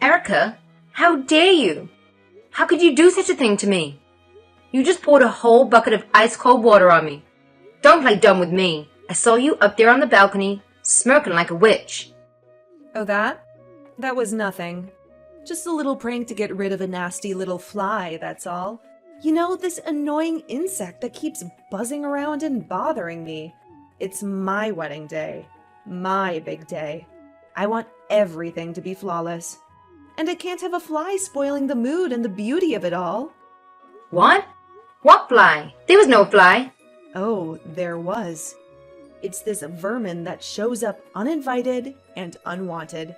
Erica, how dare you? How could you do such a thing to me? You just poured a whole bucket of ice-cold water on me. Don't play dumb with me. I saw you up there on the balcony, smirking like a witch. Oh, that? That was nothing. Just a little prank to get rid of a nasty little fly, that's all. You know, this annoying insect that keeps buzzing around and bothering me. It's my wedding day. My big day. I want everything to be flawless. And I can't have a fly spoiling the mood and the beauty of it all. What? What fly? There was no fly. Oh, there was. It's this vermin that shows up uninvited and unwanted.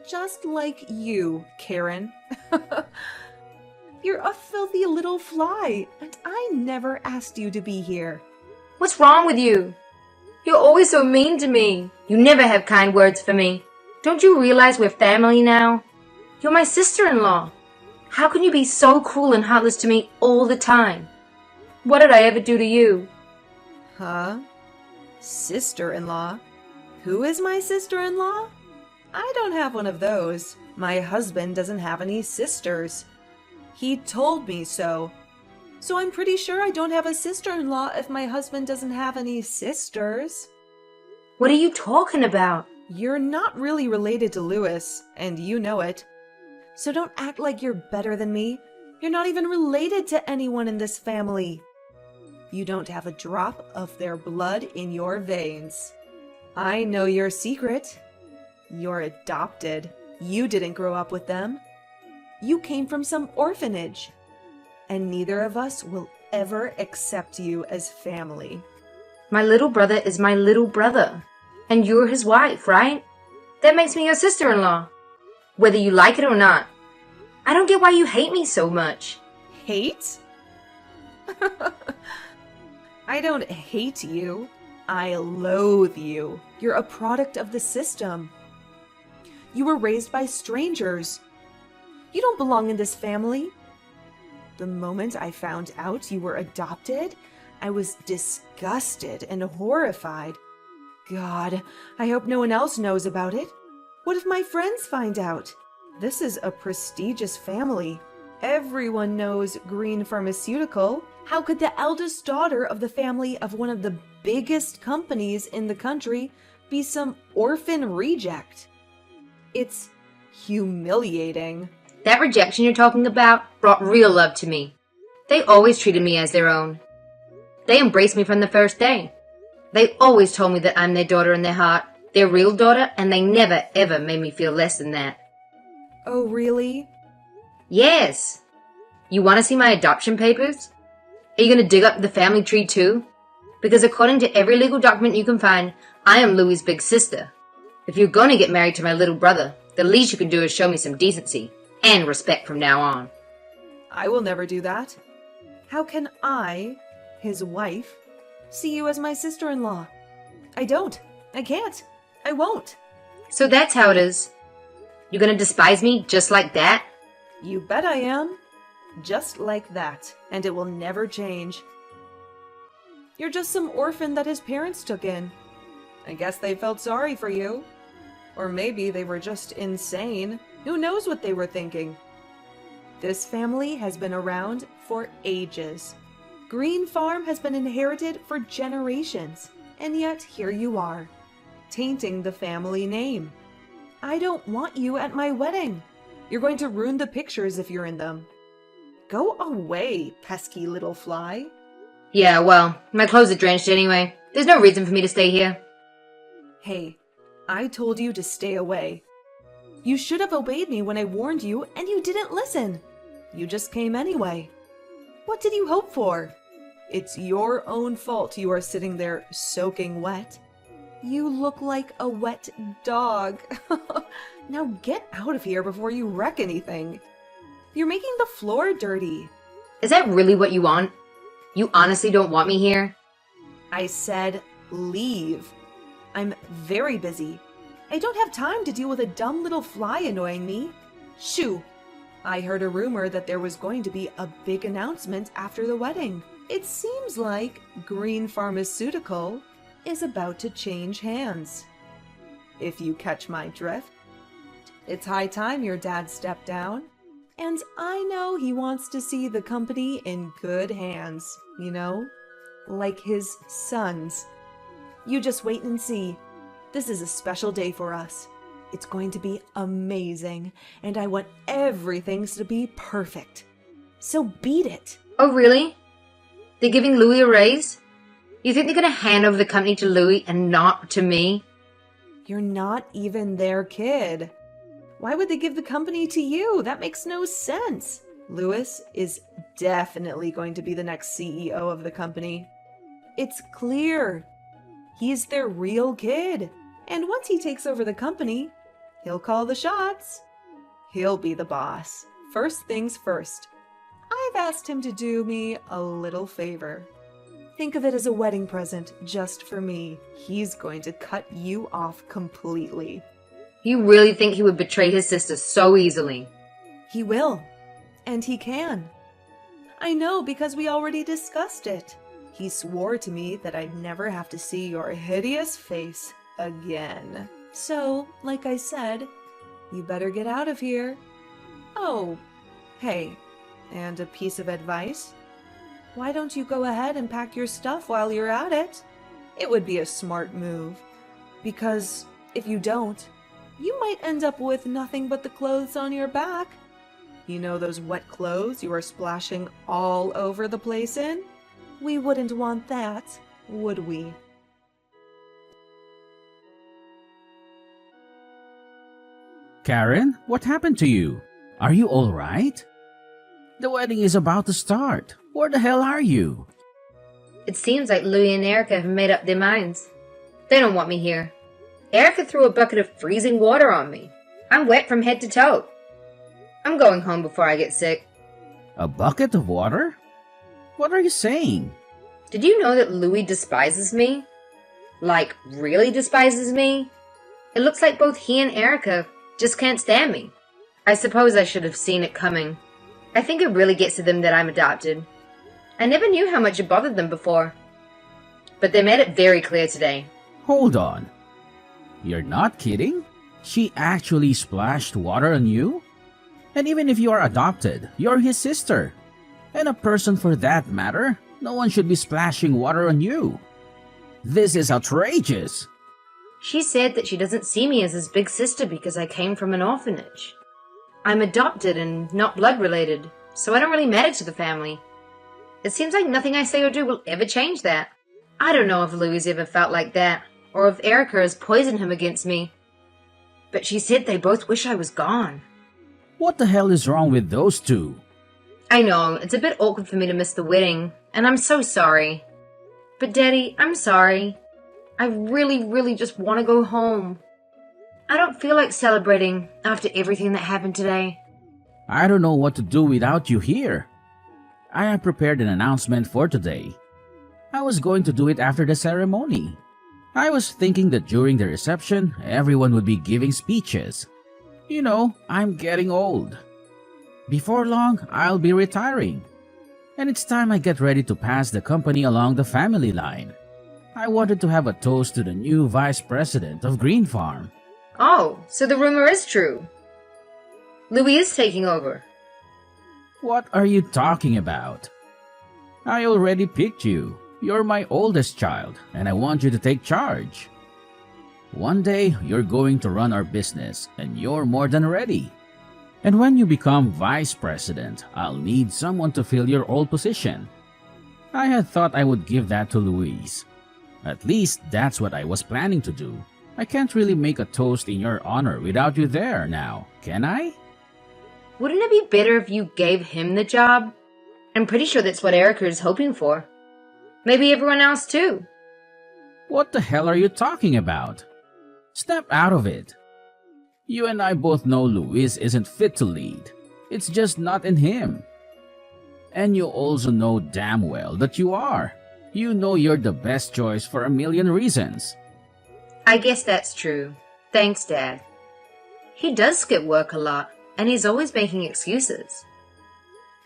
Just like you, Karen. You're a filthy little fly, and I never asked you to be here. What's wrong with you? You're always so mean to me. You never have kind words for me. Don't you realize we're family now? You're my sister-in-law. How can you be so cruel and heartless to me all the time? What did I ever do to you? Huh? Sister-in-law? Who is my sister-in-law? I don't have one of those. My husband doesn't have any sisters. He told me so. So I'm pretty sure I don't have a sister-in-law if my husband doesn't have any sisters. What are you talking about? You're not really related to Louis, and you know it. So don't act like you're better than me. You're not even related to anyone in this family. You don't have a drop of their blood in your veins. I know your secret. You're adopted. You didn't grow up with them. You came from some orphanage. And neither of us will ever accept you as family. My little brother is my little brother. And you're his wife, right? That makes me your sister-in-law. Whether you like it or not. I don't get why you hate me so much. Hate? I don't hate you. I loathe you. You're a product of the system. You were raised by strangers. You don't belong in this family. The moment I found out you were adopted, I was disgusted and horrified. God, I hope no one else knows about it. What if my friends find out? This is a prestigious family. Everyone knows Green Pharmaceutical. How could the eldest daughter of the family of one of the biggest companies in the country be some orphan reject? It's humiliating. That rejection you're talking about brought real love to me. They always treated me as their own. They embraced me from the first day. They always told me that I'm their daughter in their heart, their real daughter, and they never ever made me feel less than that. Oh, really? Yes. You want to see my adoption papers? Are you going to dig up the family tree too? Because according to every legal document you can find, I am Louie's big sister. If you're going to get married to my little brother, the least you can do is show me some decency and respect from now on. I will never do that. How can I, his wife, see you as my sister-in-law? I don't. I can't. I won't. So that's how it is. You're going to despise me just like that? You bet I am. Just like that. And it will never change. You're just some orphan that his parents took in. I guess they felt sorry for you. Or maybe they were just insane. Who knows what they were thinking? This family has been around for ages. Green Farm has been inherited for generations. And yet here you are, tainting the family name. I don't want you at my wedding. You're going to ruin the pictures if you're in them. Go away, pesky little fly. Yeah, well, my clothes are drenched anyway. There's no reason for me to stay here. Hey, I told you to stay away. You should have obeyed me when I warned you, and you didn't listen. You just came anyway. What did you hope for? It's your own fault you are sitting there soaking wet. You look like a wet dog. Now get out of here before you wreck anything. You're making the floor dirty. Is that really what you want? You honestly don't want me here? I said leave. I'm very busy. I don't have time to deal with a dumb little fly annoying me. Shoo! I heard a rumor that there was going to be a big announcement after the wedding. It seems like Green Pharmaceutical is about to change hands. If you catch my drift. It's high time your dad stepped down. And I know he wants to see the company in good hands, like his sons. You just wait and see. This is a special day for us. It's going to be amazing, and I want everything to be perfect. So beat it. Oh, really? They're giving Louis a raise? You think they're going to hand over the company to Louis and not to me? You're not even their kid. Why would they give the company to you? That makes no sense. Louis is definitely going to be the next CEO of the company. It's clear. He's their real kid. And once he takes over the company, he'll call the shots. He'll be the boss. First things first. I've asked him to do me a little favor. Think of it as a wedding present just for me. He's going to cut you off completely. You really think he would betray his sister so easily? He will. And he can. I know because we already discussed it. He swore to me that I'd never have to see your hideous face again. So, like I said, you better get out of here. Oh, hey, and a piece of advice? Why don't you go ahead and pack your stuff while you're at it? It would be a smart move. Because if you don't, you might end up with nothing but the clothes on your back. You know those wet clothes you are splashing all over the place in? We wouldn't want that, would we? Karen, what happened to you? Are you all right? The wedding is about to start. Where the hell are you? It seems like Louis and Erica have made up their minds. They don't want me here. Erica threw a bucket of freezing water on me. I'm wet from head to toe. I'm going home before I get sick. A bucket of water? What are you saying? Did you know that Louis despises me? Like, really despises me? It looks like both he and Erica just can't stand me. I suppose I should have seen it coming. I think it really gets to them that I'm adopted. I never knew how much it bothered them before. But they made it very clear today. Hold on. You're not kidding? She actually splashed water on you? And even if you are adopted, you're his sister. And a person for that matter, no one should be splashing water on you. This is outrageous. She said that she doesn't see me as his big sister because I came from an orphanage. I'm adopted and not blood related, so I don't really matter to the family. It seems like nothing I say or do will ever change that. I don't know if Louis ever felt like that, or if Erica has poisoned him against me. But she said they both wish I was gone. What the hell is wrong with those two? I know, it's a bit awkward for me to miss the wedding, and I'm so sorry. But Daddy, I'm sorry. I really just want to go home. I don't feel like celebrating after everything that happened today. I don't know what to do without you here. I have prepared an announcement for today. I was going to do it after the ceremony. I was thinking that during the reception, everyone would be giving speeches. You know, I'm getting old. Before long, I'll be retiring. And it's time I get ready to pass the company along the family line. I wanted to have a toast to the new vice president of Green Farm. Oh, so the rumor is true. Louis is taking over. What are you talking about? I already picked you. You're my oldest child, and I want you to take charge. One day, you're going to run our business, and you're more than ready. And when you become vice president, I'll need someone to fill your old position. I had thought I would give that to Louise. At least that's what I was planning to do. I can't really make a toast in your honor without you there now, can I? Wouldn't it be better if you gave him the job? I'm pretty sure that's what Erica is hoping for. Maybe everyone else too. What the hell are you talking about? Step out of it. You and I both know Luis isn't fit to lead. It's just not in him. And you also know damn well that you are. You know you're the best choice for a million reasons. I guess that's true. Thanks, Dad. He does skip work a lot, and he's always making excuses.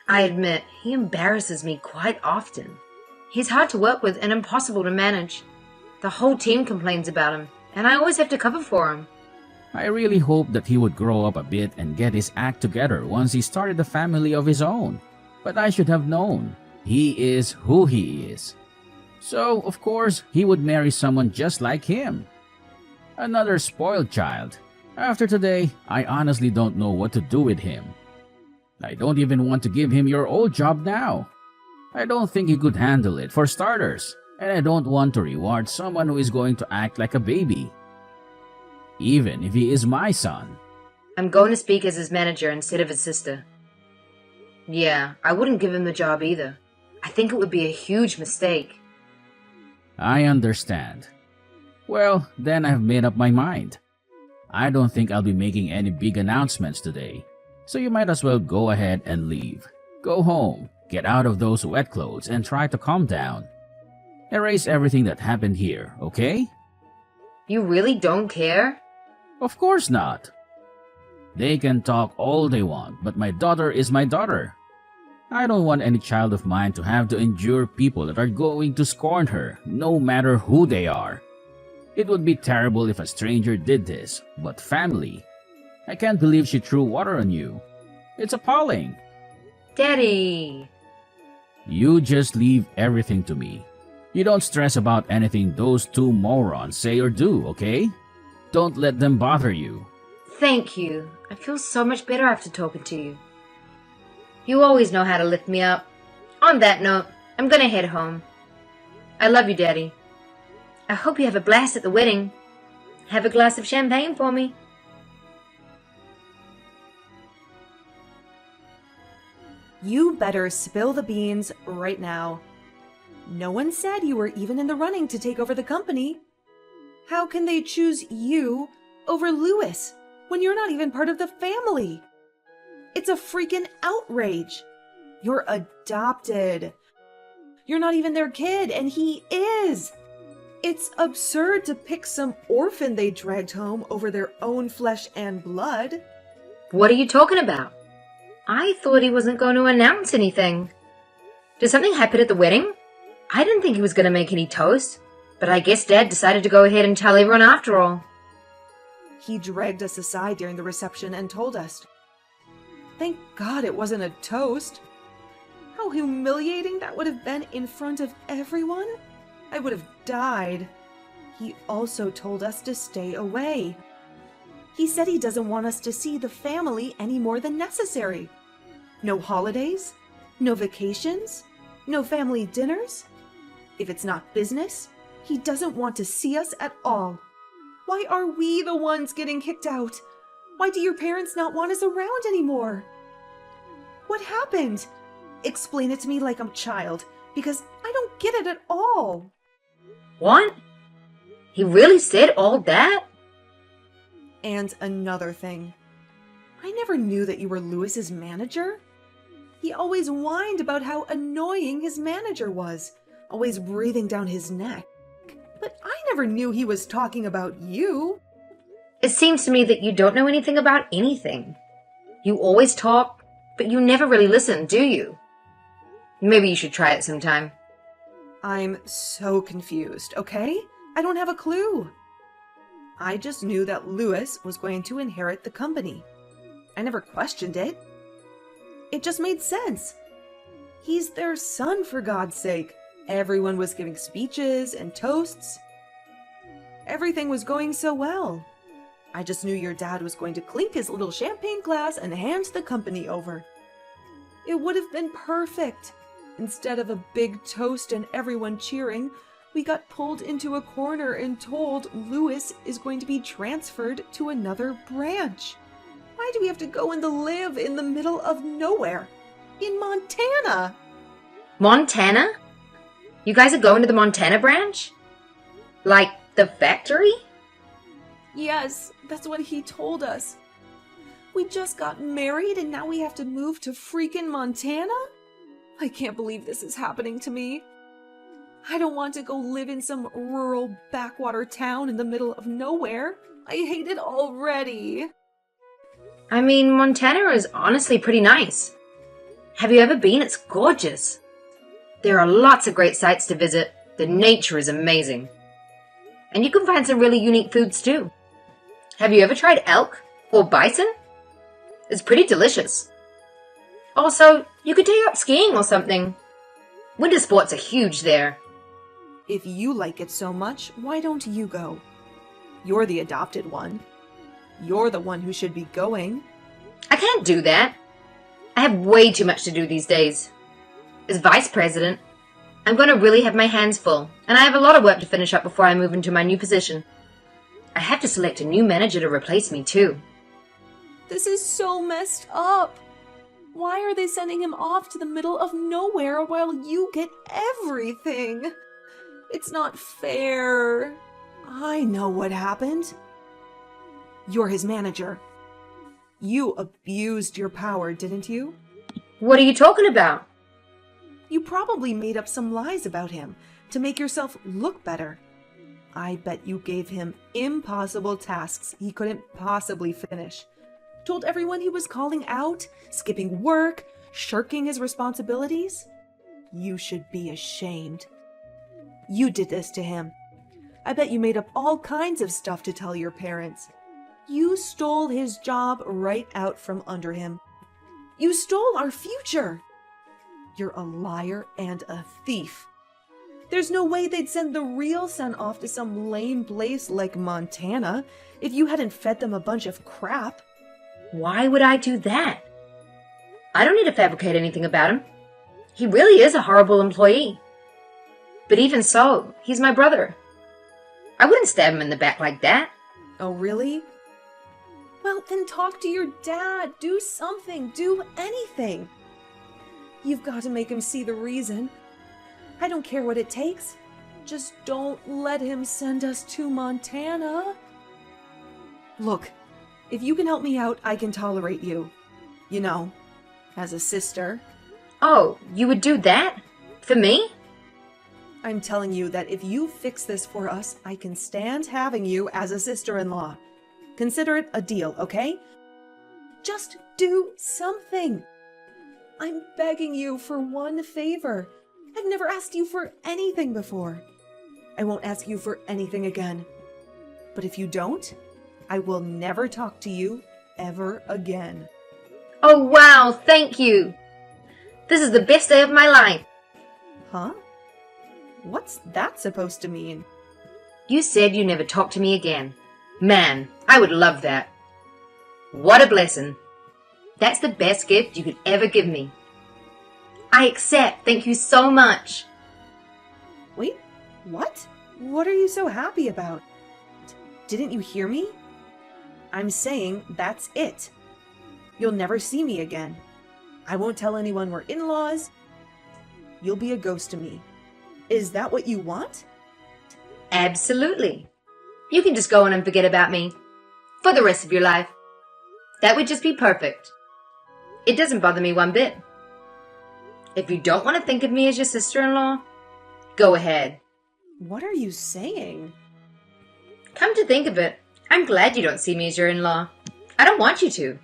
I admit, he embarrasses me quite often. He's hard to work with and impossible to manage. The whole team complains about him, and I always have to cover for him. I really hoped that he would grow up a bit and get his act together once he started a family of his own. But I should have known. He is who he is. So, of course, he would marry someone just like him. Another spoiled child. After today, I honestly don't know what to do with him. I don't even want to give him your old job now. I don't think he could handle it, for starters, and I don't want to reward someone who is going to act like a baby. Even if he is my son. I'm going to speak as his manager instead of his sister. Yeah, I wouldn't give him the job either. I think it would be a huge mistake. I understand. Well, then I've made up my mind. I don't think I'll be making any big announcements today, so you might as well go ahead and leave. Go home, get out of those wet clothes, and try to calm down. Erase everything that happened here, okay? You really don't care? Of course not. They can talk all they want, but my daughter is my daughter. I don't want any child of mine to have to endure people that are going to scorn her, no matter who they are. It would be terrible if a stranger did this, but family. I can't believe she threw water on you. It's appalling. Daddy! You just leave everything to me. You don't stress about anything those two morons say or do, okay? Don't let them bother you. Thank you. I feel so much better after talking to you. You always know how to lift me up. On that note, I'm gonna head home. I love you, Daddy. I hope you have a blast at the wedding. Have a glass of champagne for me. You better spill the beans right now. No one said you were even in the running to take over the company. How can they choose you over Louis when you're not even part of the family? It's a freaking outrage. You're adopted. You're not even their kid, and he is. It's absurd to pick some orphan they dragged home over their own flesh and blood. What are you talking about? I thought he wasn't going to announce anything. Did something happen at the wedding? I didn't think he was going to make any toast, but I guess Dad decided to go ahead and tell everyone after all. He dragged us aside during the reception and told us. Thank God it wasn't a toast. How humiliating that would have been in front of everyone. I would have died. He also told us to stay away. He said he doesn't want us to see the family any more than necessary. No holidays, no vacations, no family dinners. If it's not business, he doesn't want to see us at all. Why are we the ones getting kicked out? Why do your parents not want us around anymore? What happened? Explain it to me like I'm a child, because I don't get it at all. What? He really said all that? And another thing. I never knew that you were Louis's manager. He always whined about how annoying his manager was, always breathing down his neck. But I never knew he was talking about you. It seems to me that you don't know anything about anything. You always talk, but you never really listen, do you? Maybe you should try it sometime. I'm so confused, okay? I don't have a clue. I just knew that Louis was going to inherit the company. I never questioned it. It just made sense. He's their son, for God's sake. Everyone was giving speeches and toasts. Everything was going so well. I just knew your dad was going to clink his little champagne glass and hand the company over. It would have been perfect. Instead of a big toast and everyone cheering, we got pulled into a corner and told Louis is going to be transferred to another branch. Why do we have to go and live in the middle of nowhere? In Montana! Montana? You guys are going to the Montana branch? Like the factory? Yes, that's what he told us. We just got married and now we have to move to freaking Montana? I can't believe this is happening to me. I don't want to go live in some rural backwater town in the middle of nowhere. I hate it already. I mean, Montana is honestly pretty nice. Have you ever been? It's gorgeous. There are lots of great sites to visit. The nature is amazing. And you can find some really unique foods too. Have you ever tried elk or bison? It's pretty delicious. Also, you could take up skiing or something. Winter sports are huge there. If you like it so much, why don't you go? You're the adopted one. You're the one who should be going. I can't do that. I have way too much to do these days. As vice president, I'm going to really have my hands full, and I have a lot of work to finish up before I move into my new position. I have to select a new manager to replace me, too. This is so messed up. Why are they sending him off to the middle of nowhere while you get everything? It's not fair. I know what happened. You're his manager. You abused your power, didn't you? What are you talking about? You probably made up some lies about him to make yourself look better. I bet you gave him impossible tasks he couldn't possibly finish. Told everyone he was calling out, skipping work, shirking his responsibilities. You should be ashamed. You did this to him. I bet you made up all kinds of stuff to tell your parents. You stole his job right out from under him. You stole our future. You're a liar and a thief. There's no way they'd send the real son off to some lame place like Montana if you hadn't fed them a bunch of crap. Why would I do that? I don't need to fabricate anything about him. He really is a horrible employee. But even so, he's my brother. I wouldn't stab him in the back like that. Oh, really? Well, then talk to your dad. Do something. Do anything. You've got to make him see the reason. I don't care what it takes. Just don't let him send us to Montana. Look, if you can help me out, I can tolerate you. You know, as a sister. Oh, you would do that? For me? I'm telling you that if you fix this for us, I can stand having you as a sister-in-law. Consider it a deal, okay? Just do something. I'm begging you for one favor. I've never asked you for anything before. I won't ask you for anything again. But if you don't, I will never talk to you ever again. Oh, wow, thank you. This is the best day of my life. Huh? What's that supposed to mean? You said you never talk to me again. Man, I would love that. What a blessing. That's the best gift you could ever give me. I accept. Thank you so much. Wait, what? What are you so happy about? Didn't you hear me? I'm saying that's it. You'll never see me again. I won't tell anyone we're in-laws. You'll be a ghost to me. Is that what you want? Absolutely. You can just go on and forget about me. For the rest of your life. That would just be perfect. It doesn't bother me one bit. If you don't want to think of me as your sister-in-law, go ahead. What are you saying? Come to think of it, I'm glad you don't see me as your in-law. I don't want you to.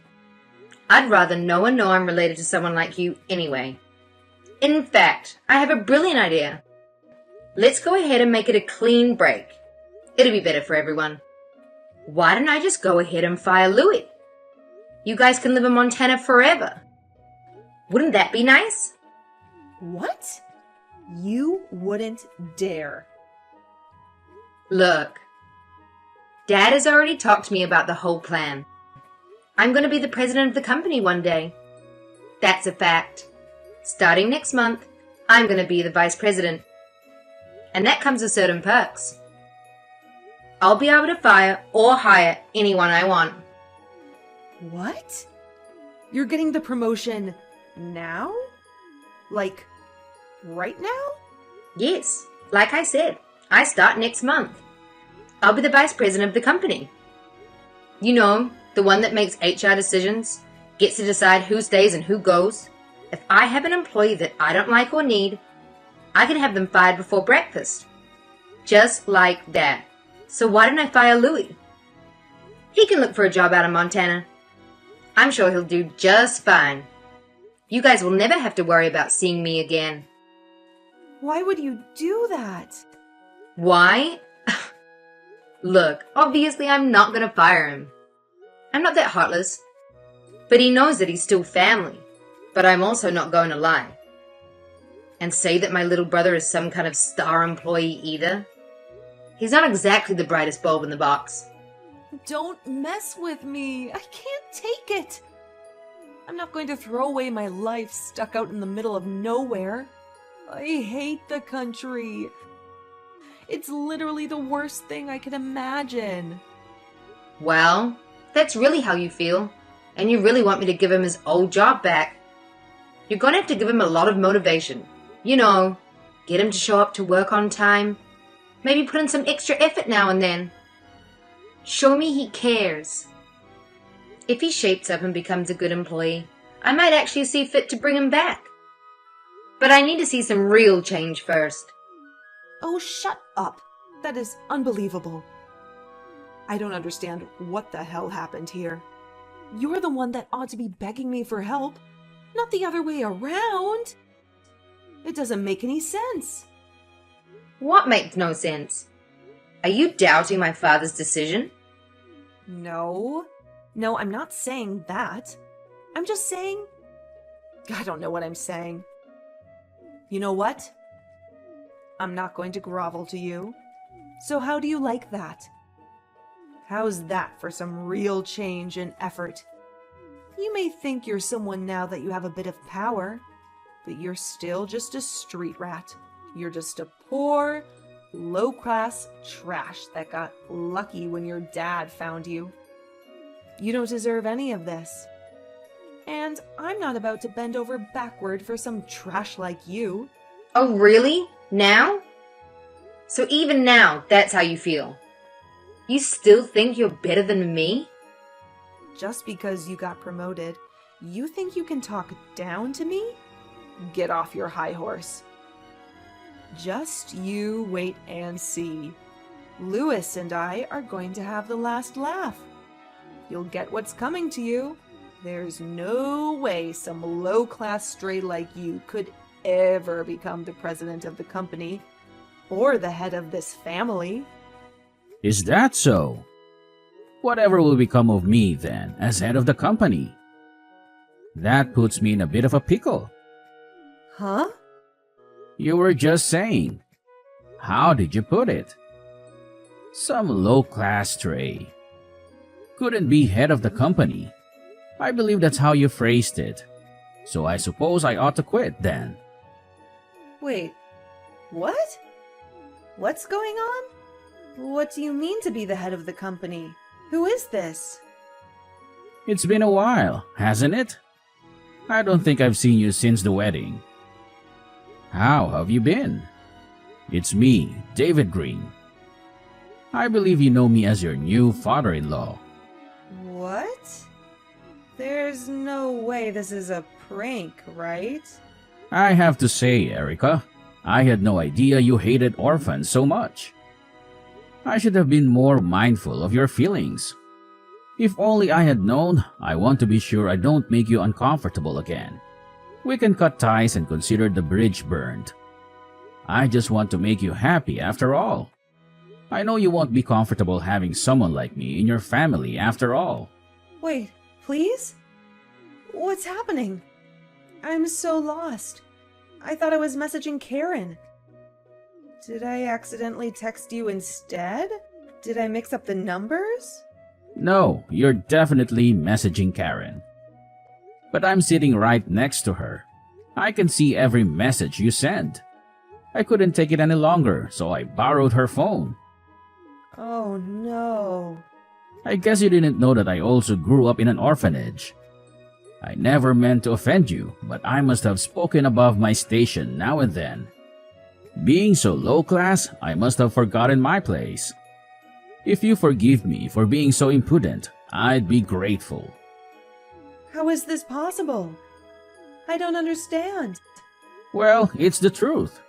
I'd rather no one know I'm related to someone like you anyway. In fact, I have a brilliant idea. Let's go ahead and make it a clean break. It'll be better for everyone. Why don't I just go ahead and fire Louis? You guys can live in Montana forever. Wouldn't that be nice? What? You wouldn't dare. Look, Dad has already talked to me about the whole plan. I'm going to be the president of the company one day. That's a fact. Starting next month, I'm going to be the vice president. And that comes with certain perks. I'll be able to fire or hire anyone I want. What? You're getting the promotion now? Like, right now? Yes, like I said, I start next month. I'll be the vice president of the company. You know, the one that makes HR decisions, gets to decide who stays and who goes. If I have an employee that I don't like or need, I can have them fired before breakfast. Just like that. So why don't I fire Louis? He can look for a job out in Montana. I'm sure he'll do just fine. You guys will never have to worry about seeing me again. Why would you do that? Why? Look, obviously I'm not gonna fire him. I'm not that heartless. But he knows that he's still family. But I'm also not going to lie. And say that my little brother is some kind of star employee either. He's not exactly the brightest bulb in the box. Don't mess with me. I can't take it. I'm not going to throw away my life stuck out in the middle of nowhere. I hate the country. It's literally the worst thing I can imagine. Well, that's really how you feel. And you really want me to give him his old job back. You're gonna have to give him a lot of motivation. You know, get him to show up to work on time. Maybe put in some extra effort now and then. Show me he cares. If he shapes up and becomes a good employee, I might actually see fit to bring him back. But I need to see some real change first. Oh, shut up. That is unbelievable. I don't understand what the hell happened here. You're the one that ought to be begging me for help, not the other way around. It doesn't make any sense. What makes no sense? Are you doubting my father's decision? No, I'm not saying that. I'm just saying... I don't know what I'm saying. You know what? I'm not going to grovel to you. So how do you like that? How's that for some real change and effort? You may think you're someone now that you have a bit of power, but you're still just a street rat. You're just a poor, low-class trash that got lucky when your dad found you. You don't deserve any of this. And I'm not about to bend over backward for some trash like you. Oh, really? Now? So even now, that's how you feel? You still think you're better than me? Just because you got promoted, you think you can talk down to me? Get off your high horse. Just you wait and see. Lewis and I are going to have the last laugh. You'll get what's coming to you. There's no way some low-class stray like you could ever become the president of the company or the head of this family. Is that so? Whatever will become of me then, as head of the company? That puts me in a bit of a pickle. Huh? You were just saying. How did you put it? Some low-class stray. Couldn't be head of the company. I believe that's how you phrased it. So I suppose I ought to quit then. Wait, what? What's going on? What do you mean to be the head of the company? Who is this? It's been a while, hasn't it? I don't think I've seen you since the wedding. How have you been? It's me, David Green. I believe you know me as your new father-in-law. What? There's no way this is a prank, right? I have to say, Erica, I had no idea you hated orphans so much. I should have been more mindful of your feelings. If only I had known, I want to be sure I don't make you uncomfortable again. We can cut ties and consider the bridge burned. I just want to make you happy after all. I know you won't be comfortable having someone like me in your family after all. Wait, please? What's happening? I'm so lost. I thought I was messaging Karen. Did I accidentally text you instead? Did I mix up the numbers? No, you're definitely messaging Karen. But I'm sitting right next to her. I can see every message you send. I couldn't take it any longer, so I borrowed her phone. Oh no. I guess you didn't know that I also grew up in an orphanage. I never meant to offend you, but I must have spoken above my station now and then. Being so low class, I must have forgotten my place. If you forgive me for being so impudent, I'd be grateful. How is this possible? I don't understand. Well, it's the truth.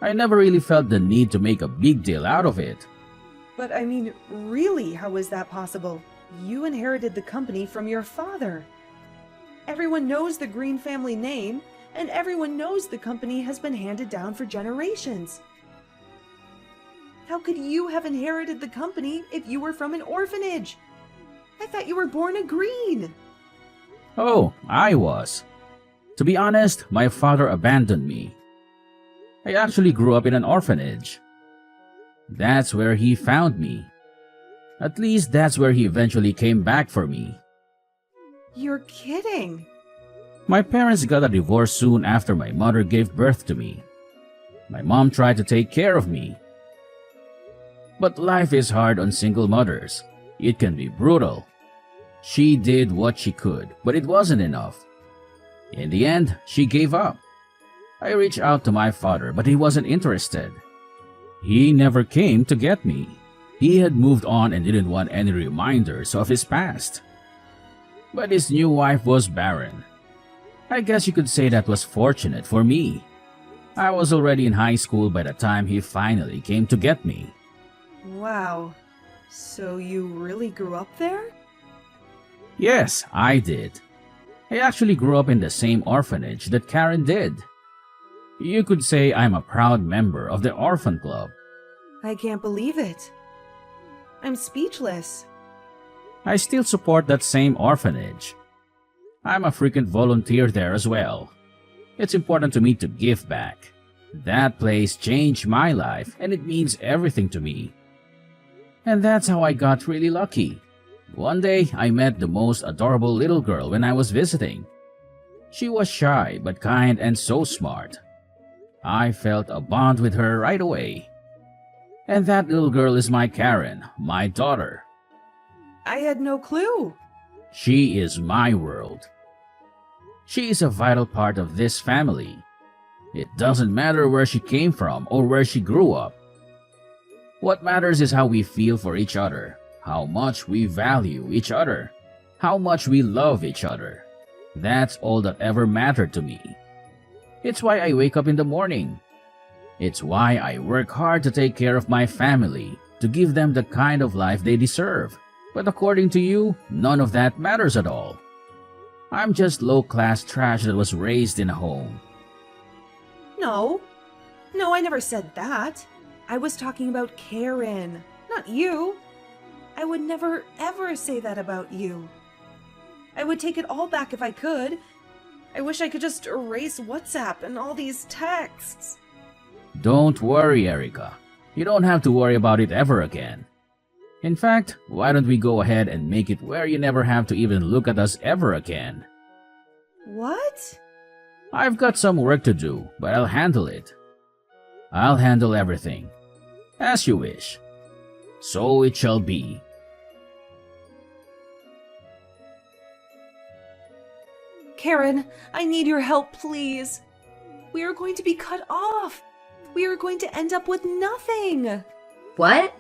I never really felt the need to make a big deal out of it. But I mean, really, how is that possible? You inherited the company from your father. Everyone knows the Green family name, and everyone knows the company has been handed down for generations. How could you have inherited the company if you were from an orphanage? I thought you were born a green. Oh, I was. To be honest, my father abandoned me. I actually grew up in an orphanage. That's where he found me. At least that's where he eventually came back for me. You're kidding. My parents got a divorce soon after my mother gave birth to me. My mom tried to take care of me. But life is hard on single mothers. It can be brutal. She did what she could, but it wasn't enough. In the end, she gave up. I reached out to my father, but he wasn't interested. He never came to get me. He had moved on and didn't want any reminders of his past. But his new wife was barren. I guess you could say that was fortunate for me. I was already in high school by the time he finally came to get me. Wow. So you really grew up there? Yes, I did. I actually grew up in the same orphanage that Karen did. You could say I'm a proud member of the orphan club. I can't believe it. I'm speechless. I still support that same orphanage. I'm a frequent volunteer there as well. It's important to me to give back. That place changed my life and it means everything to me. And that's how I got really lucky. One day, I met the most adorable little girl when I was visiting. She was shy but kind and so smart. I felt a bond with her right away. And that little girl is my Karen, my daughter. I had no clue. She is my world. She is a vital part of this family. It doesn't matter where she came from or where she grew up. What matters is how we feel for each other, how much we value each other, how much we love each other. That's all that ever mattered to me. It's why I wake up in the morning. It's why I work hard to take care of my family, to give them the kind of life they deserve. But according to you, none of that matters at all. I'm just low-class trash that was raised in a home. No, I never said that. I was talking about Karen, not you. I would never ever say that about you. I would take it all back if I could. I wish I could just erase WhatsApp and all these texts. Don't worry, Erica. You don't have to worry about it ever again. In fact, why don't we go ahead and make it where you never have to even look at us ever again? What? I've got some work to do, but I'll handle it. I'll handle everything. As you wish. So it shall be. Karen, I need your help, please. We are going to be cut off. We are going to end up with nothing. What?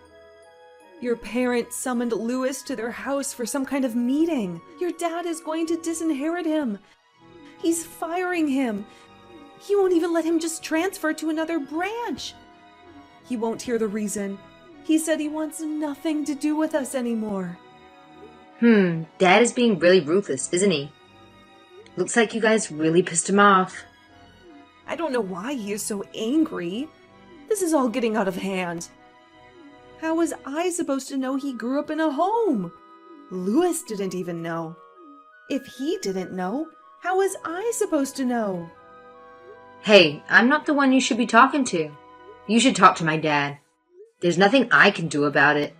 Your parents summoned Louis to their house for some kind of meeting. Your dad is going to disinherit him. He's firing him. He won't even let him just transfer to another branch. He won't hear the reason. He said he wants nothing to do with us anymore. Dad is being really ruthless, isn't he? Looks like you guys really pissed him off. I don't know why he is so angry. This is all getting out of hand. How was I supposed to know he grew up in a home? Louis didn't even know. If he didn't know, how was I supposed to know? Hey, I'm not the one you should be talking to. You should talk to my dad. There's nothing I can do about it.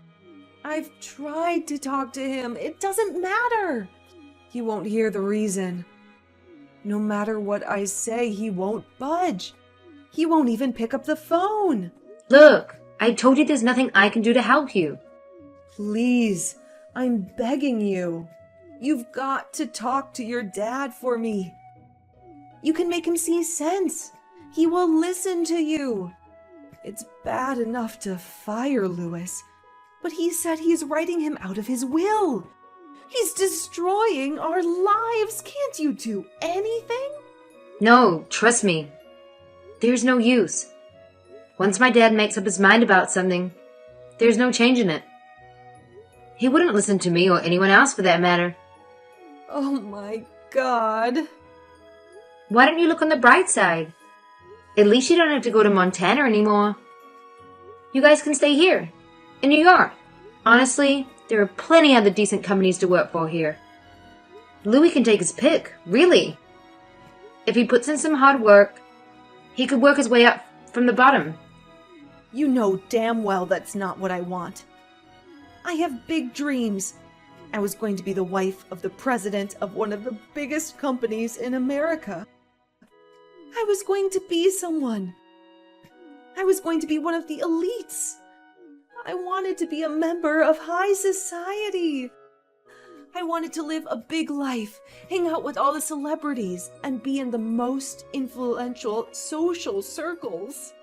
I've tried to talk to him. It doesn't matter. He won't hear the reason. No matter what I say, he won't budge. He won't even pick up the phone. Look, I told you there's nothing I can do to help you. Please, I'm begging you. You've got to talk to your dad for me. You can make him see sense. He will listen to you. It's bad enough to fire Louis, but he said he's writing him out of his will. He's destroying our lives. Can't you do anything? No, trust me. There's no use. Once my dad makes up his mind about something, there's no changing it. He wouldn't listen to me or anyone else for that matter. Oh my God. Why don't you look on the bright side? At least you don't have to go to Montana anymore. You guys can stay here, in New York. Honestly, there are plenty other decent companies to work for here. Louis can take his pick, really. If he puts in some hard work, he could work his way up from the bottom. You know damn well that's not what I want. I have big dreams. I was going to be the wife of the president of one of the biggest companies in America. I was going to be someone. I was going to be one of the elites. I wanted to be a member of high society. I wanted to live a big life, hang out with all the celebrities, and be in the most influential social circles.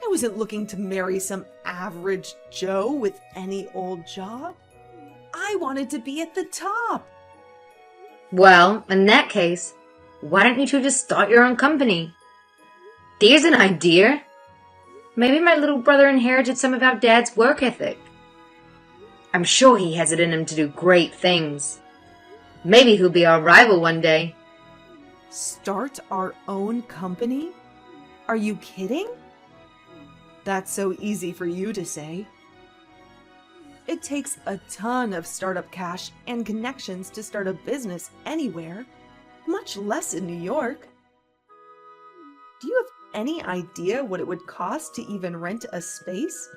I wasn't looking to marry some average Joe with any old job. I wanted to be at the top. Well, in that case, why don't you two just start your own company? There's an idea. Maybe my little brother inherited some of our dad's work ethic. I'm sure he has it in him to do great things. Maybe he'll be our rival one day. Start our own company? Are you kidding? That's so easy for you to say. It takes a ton of startup cash and connections to start a business anywhere, much less in New York. Do you have any idea what it would cost to even rent a space,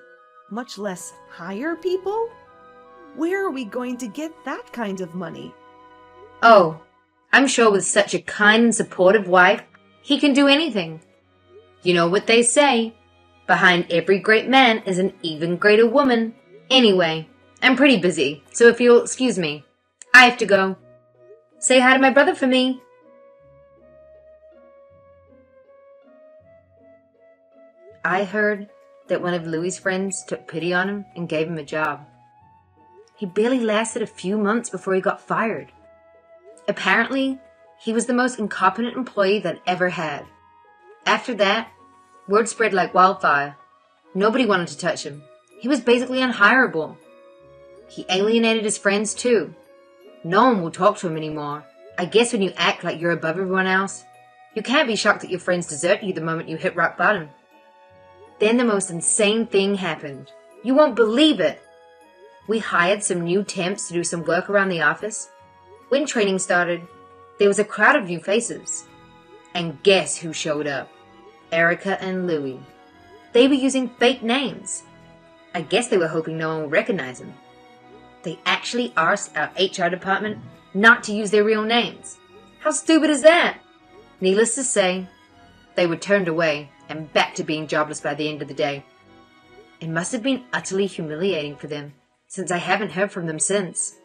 much less hire people? Where are we going to get that kind of money? Oh, I'm sure with such a kind and supportive wife, he can do anything. You know what they say, behind every great man is an even greater woman. Anyway, I'm pretty busy, so if you'll excuse me, I have to go. Say hi to my brother for me. I heard that one of Louis' friends took pity on him and gave him a job. He barely lasted a few months before he got fired. Apparently, he was the most incompetent employee that ever had. After that, word spread like wildfire. Nobody wanted to touch him. He was basically unhireable. He alienated his friends too. No one will talk to him anymore. I guess when you act like you're above everyone else, you can't be shocked that your friends desert you the moment you hit rock bottom. Then the most insane thing happened. You won't believe it. We hired some new temps to do some work around the office. When training started, there was a crowd of new faces. And guess who showed up? Erica and Louie. They were using fake names. I guess they were hoping no one would recognize them. They actually asked our HR department not to use their real names. How stupid is that? Needless to say, they were turned away and back to being jobless by the end of the day. It must have been utterly humiliating for them, since I haven't heard from them since.